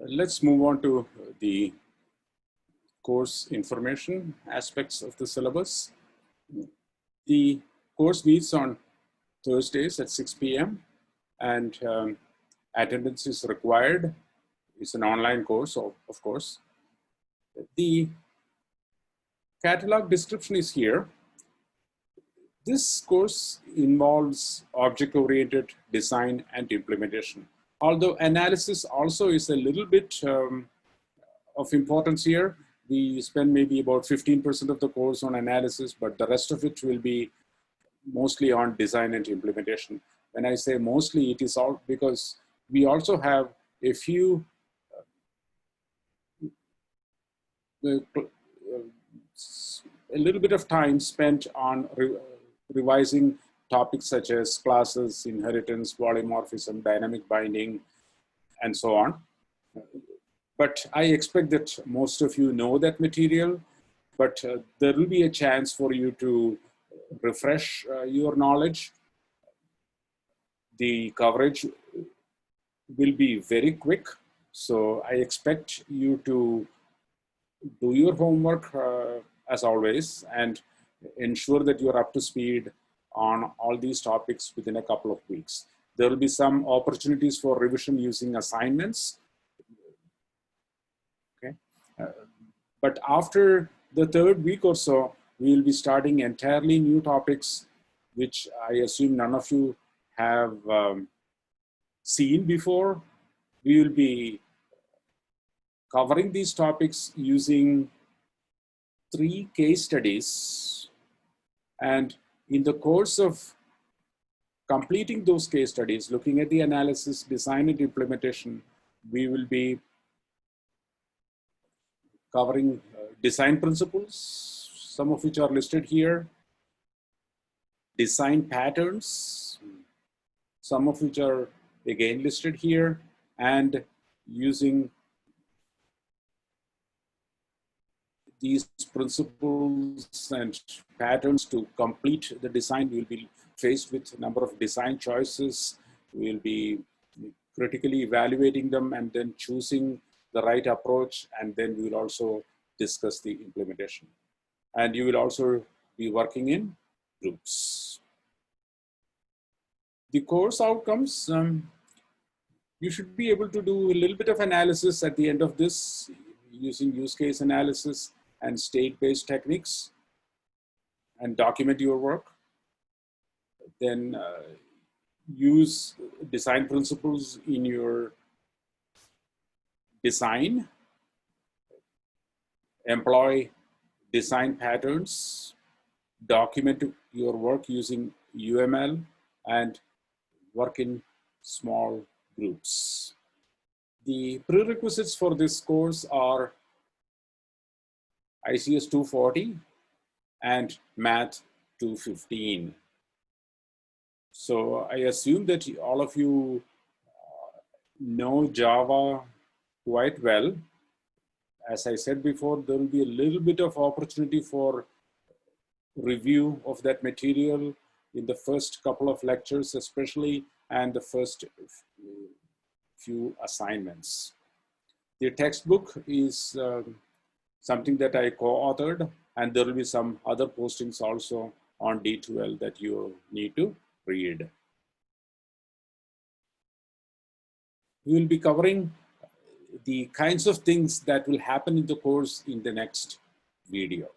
Let's move on to the course information aspects of the syllabus. The course meets on Thursdays at 6 p.m. and attendance is required. It's an online course, of course. The catalog description is here. This course involves object-oriented design and implementation. Although analysis also is a little bit of importance here. We spend maybe about 15% of the course on analysis, but the rest of it will be mostly on design and implementation. When I say mostly, it is all because we also have a few a little bit of time spent on revising topics such as classes, inheritance, polymorphism, dynamic binding, and so on. But I expect that most of you know that material, but there will be a chance for you to refresh your knowledge. The coverage will be very quick, so I expect you to do your homework as always and ensure that you're up to speed on all these topics within a couple of weeks. There will be some opportunities for revision using assignments. Okay, but after the third week or so, we will be starting entirely new topics, which I assume none of you have seen before. We will be covering these topics using 3 case studies, and in the course of completing those case studies, looking at the analysis, design, and implementation, we will be covering design principles, some of which are listed here, design patterns, some of which are again listed here, and using these principles and patterns to complete the design. We'll be faced with a number of design choices. We'll be critically evaluating them and then choosing the right approach, and then we will also discuss the implementation. And you will also be working in groups. The course outcomes, you should be able to do a little bit of analysis at the end of this using use case analysis and state-based techniques, and document your work. Then use design principles in your design, employ design patterns, document your work using UML, and work in small groups. The prerequisites for this course are ICS 240 and Math 215. So I assume that all of you know Java quite well. As I said before, there will be a little bit of opportunity for review of that material in the first couple of lectures, especially, and the first few assignments. The textbook is something that I co-authored, and there will be some other postings also on D2L that you need to read. We will be covering the kinds of things that will happen in the course in the next video.